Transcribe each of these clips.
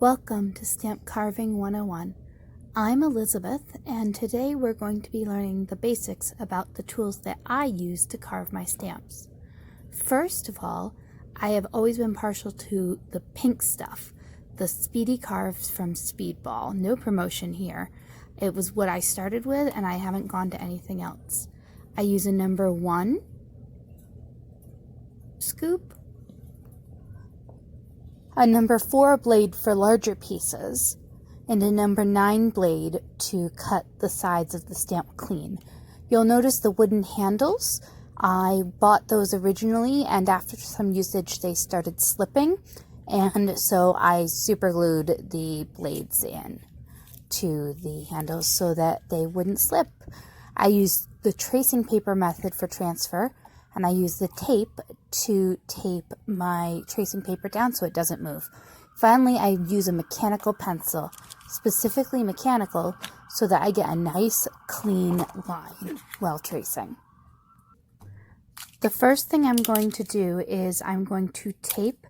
Welcome to Stamp Carving 101. I'm Elizabeth, and today we're going to be learning the basics about the tools that I use to carve my stamps. First of all, I have always been partial to the pink stuff, the Speedy Carves from Speedball. No promotion here. It was what I started with, and I haven't gone to anything else. I use a number 1 scoop, a number 4 blade for larger pieces, and a number 9 blade to cut the sides of the stamp clean. You'll notice the wooden handles. I bought those originally, and after some usage they started slipping, and so I super glued the blades in to the handles so that they wouldn't slip. I used the tracing paper method for transfer, and I use the tape to tape my tracing paper down so it doesn't move. Finally, I use a mechanical pencil, specifically mechanical, so that I get a nice clean line while tracing. The first thing I'm going to do is I'm going to tape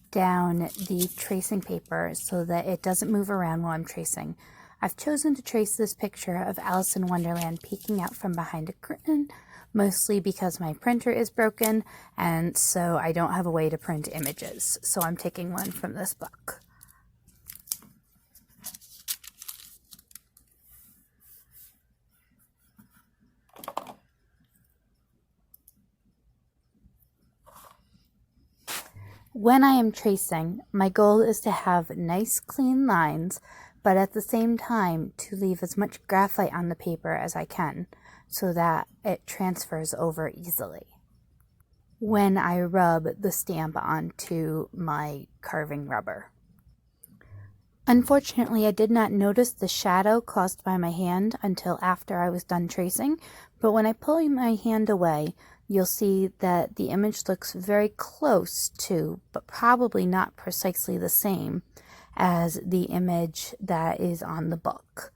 down the tracing paper so that it doesn't move around while I'm tracing. I've chosen to trace this picture of Alice in Wonderland peeking out from behind a curtain, mostly because my printer is broken, and so I don't have a way to print images. So I'm taking one from this book. When I am tracing, my goal is to have nice clean lines, but at the same time to leave as much graphite on the paper as I can, so that it transfers over easily when I rub the stamp onto my carving rubber. Unfortunately, I did not notice the shadow caused by my hand until after I was done tracing, but when I pull my hand away, you'll see that the image looks very close to, but probably not precisely the same as the image that is on the book.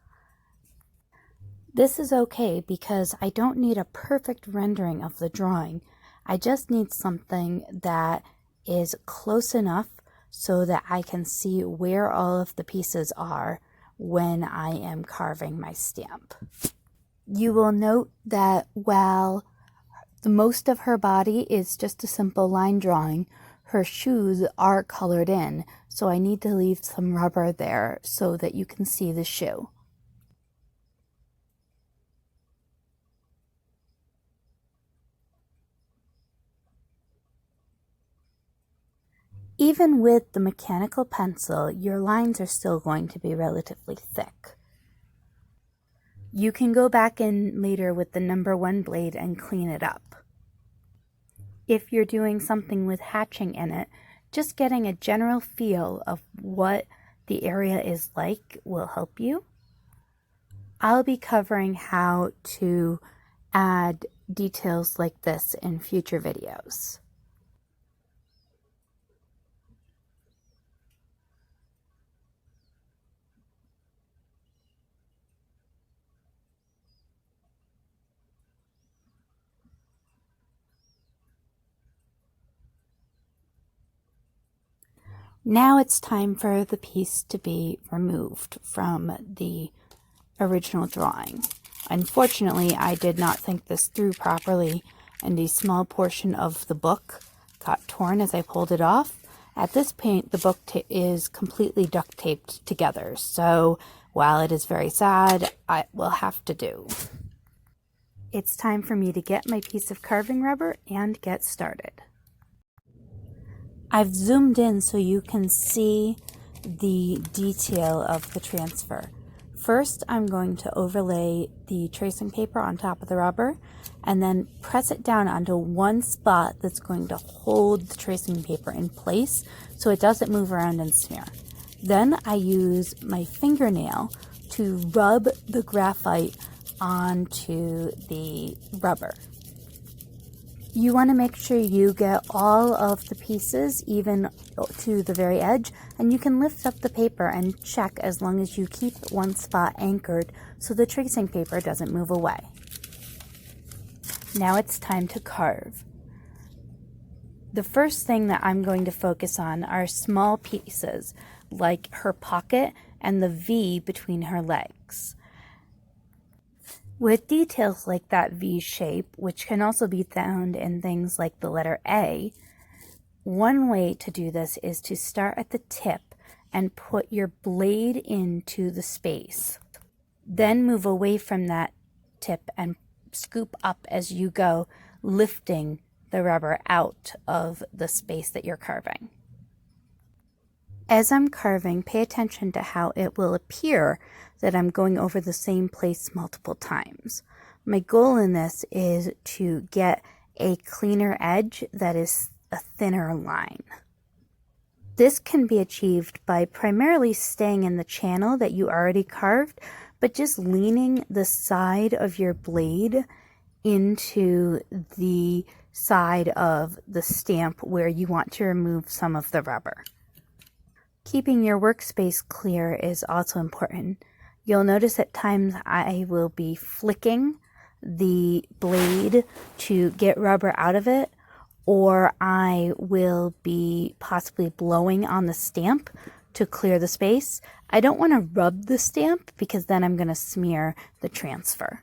This is okay because I don't need a perfect rendering of the drawing. I just need something that is close enough so that I can see where all of the pieces are when I am carving my stamp. You will note that while the most of her body is just a simple line drawing, her shoes are colored in, so I need to leave some rubber there so that you can see the shoe. Even with the mechanical pencil, your lines are still going to be relatively thick. You can go back in later with the number 1 blade and clean it up. If you're doing something with hatching in it, just getting a general feel of what the area is like will help you. I'll be covering how to add details like this in future videos. Now it's time for the piece to be removed from the original drawing. Unfortunately, I did not think this through properly, and a small portion of the book got torn as I pulled it off. At this point, the book is completely duct taped together, so while it is very sad, I will have to do. It's time for me to get my piece of carving rubber and get started. I've zoomed in so you can see the detail of the transfer. First, I'm going to overlay the tracing paper on top of the rubber and then press it down onto one spot that's going to hold the tracing paper in place so it doesn't move around and smear. Then I use my fingernail to rub the graphite onto the rubber. You want to make sure you get all of the pieces even to the very edge, and you can lift up the paper and check as long as you keep one spot anchored so the tracing paper doesn't move away. Now it's time to carve. The first thing that I'm going to focus on are small pieces. like her pocket and the V between her legs. With details like that V shape, which can also be found in things like the letter A, one way to do this is to start at the tip and put your blade into the space. Then move away from that tip and scoop up as you go, lifting the rubber out of the space that you're carving. As I'm carving, pay attention to how it will appear that I'm going over the same place multiple times. My goal in this is to get a cleaner edge that is a thinner line. This can be achieved by primarily staying in the channel that you already carved, but just leaning the side of your blade into the side of the stamp where you want to remove some of the rubber. Keeping your workspace clear is also important. You'll notice at times I will be flicking the blade to get rubber out of it, or I will be possibly blowing on the stamp to clear the space. I don't want to rub the stamp because then I'm going to smear the transfer.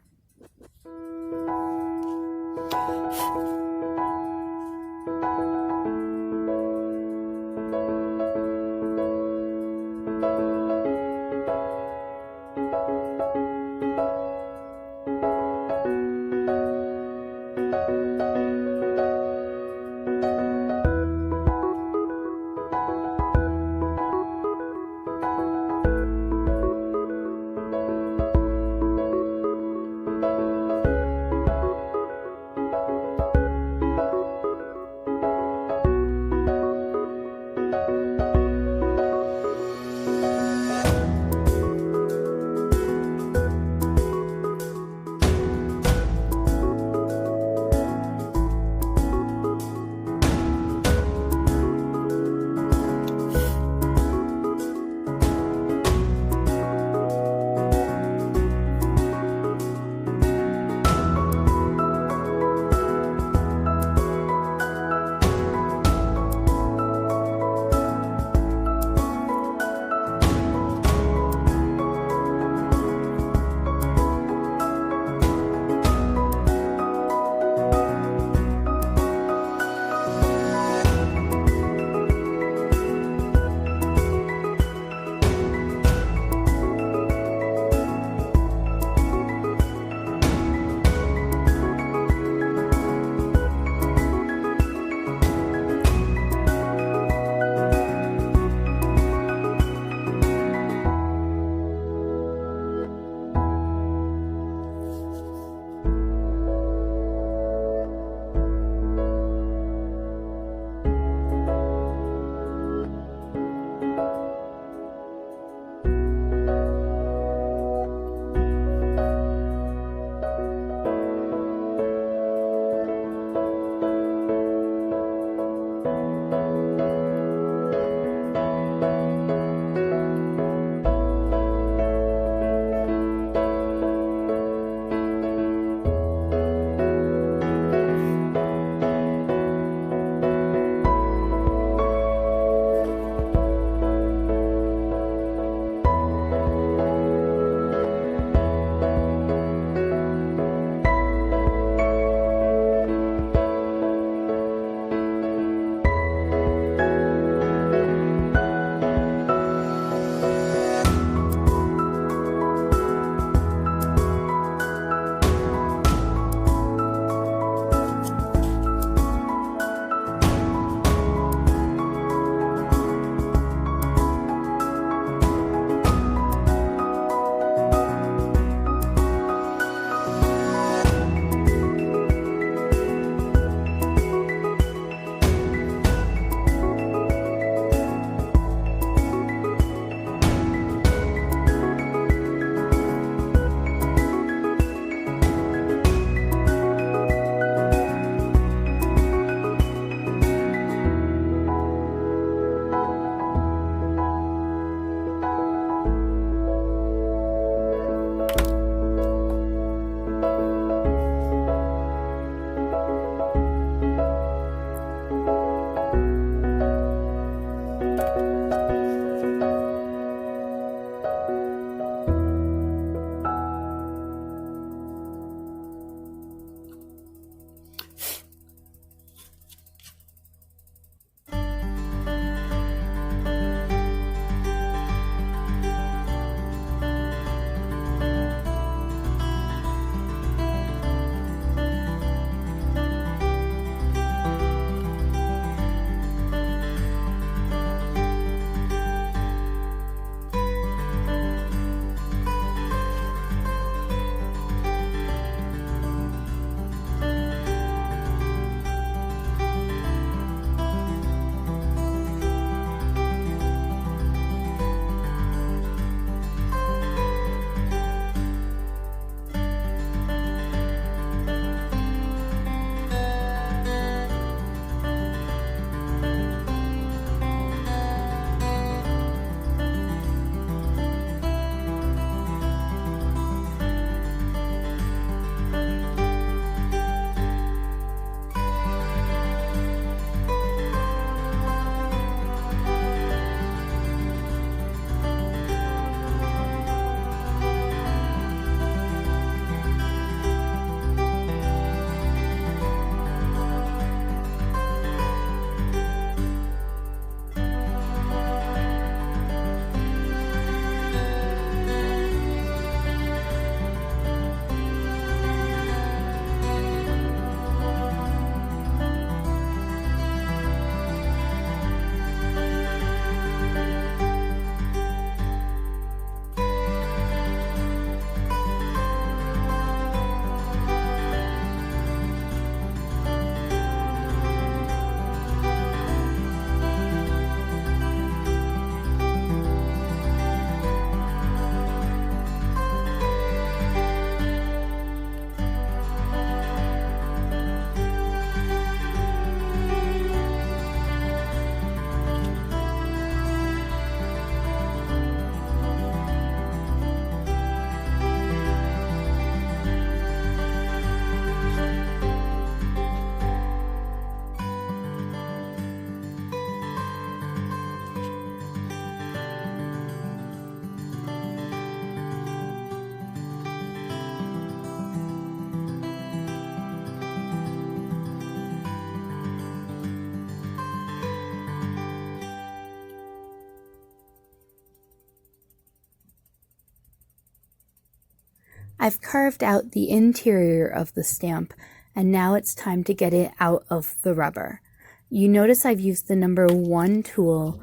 I've carved out the interior of the stamp, and now it's time to get it out of the rubber. You notice I've used the number 1 tool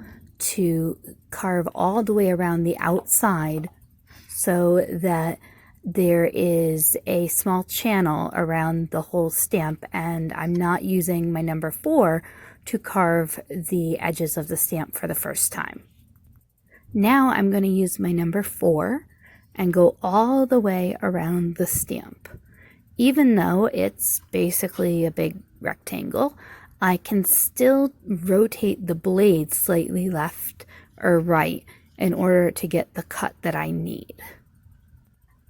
to carve all the way around the outside so that there is a small channel around the whole stamp, and I'm not using my number 4 to carve the edges of the stamp for the first time. Now I'm going to use my number 4 and go all the way around the stamp. Even though it's basically a big rectangle, I can still rotate the blade slightly left or right in order to get the cut that I need.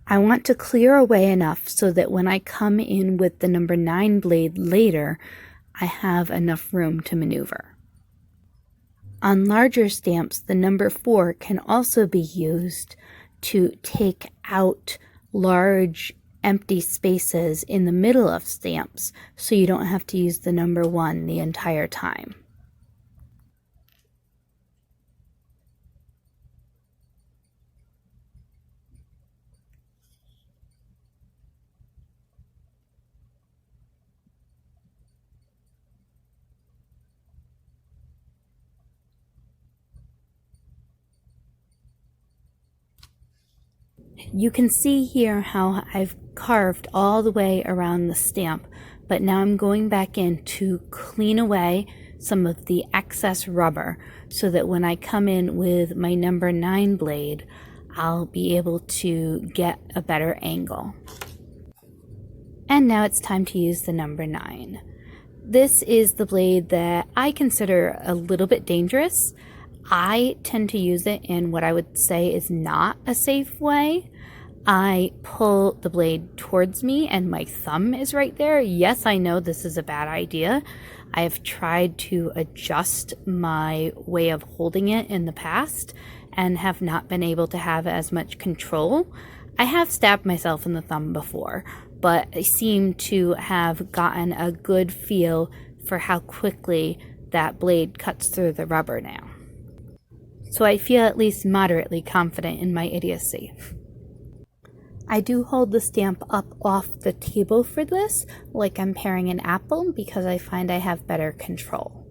I want to clear away enough so that when I come in with the number 9 blade later, I have enough room to maneuver. On larger stamps, the number 4 can also be used to take out large empty spaces in the middle of stamps so you don't have to use the number 1 the entire time. You can see here how I've carved all the way around the stamp, but now I'm going back in to clean away some of the excess rubber so that when I come in with my number 9 blade, I'll be able to get a better angle. And now it's time to use the number 9. This is the blade that I consider a little bit dangerous. I tend to use it in what I would say is not a safe way. I pull the blade towards me and my thumb is right there. Yes, I know this is a bad idea. I have tried to adjust my way of holding it in the past and have not been able to have as much control. I have stabbed myself in the thumb before, but I seem to have gotten a good feel for how quickly that blade cuts through the rubber now. So I feel at least moderately confident in my idiocy. I do hold the stamp up off the table for this, like I'm paring an apple, because I find I have better control.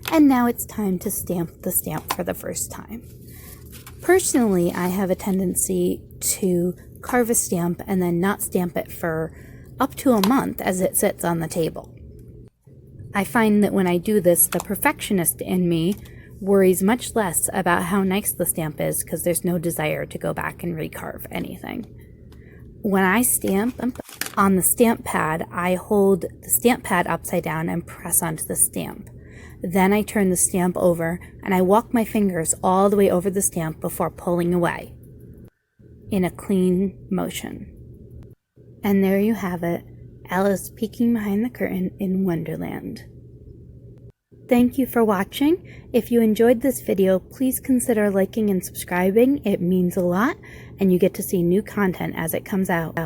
And now it's time to stamp the stamp for the first time. Personally, I have a tendency to carve a stamp and then not stamp it for up to a month as it sits on the table. I find that when I do this, the perfectionist in me worries much less about how nice the stamp is because there's no desire to go back and recarve anything. When I stamp on the stamp pad, I hold the stamp pad upside down and press onto the stamp. Then I turn the stamp over and I walk my fingers all the way over the stamp before pulling away in a clean motion. And there you have it, Alice peeking behind the curtain in Wonderland. Thank you for watching. If you enjoyed this video, please consider liking and subscribing. It means a lot, and you get to see new content as it comes out.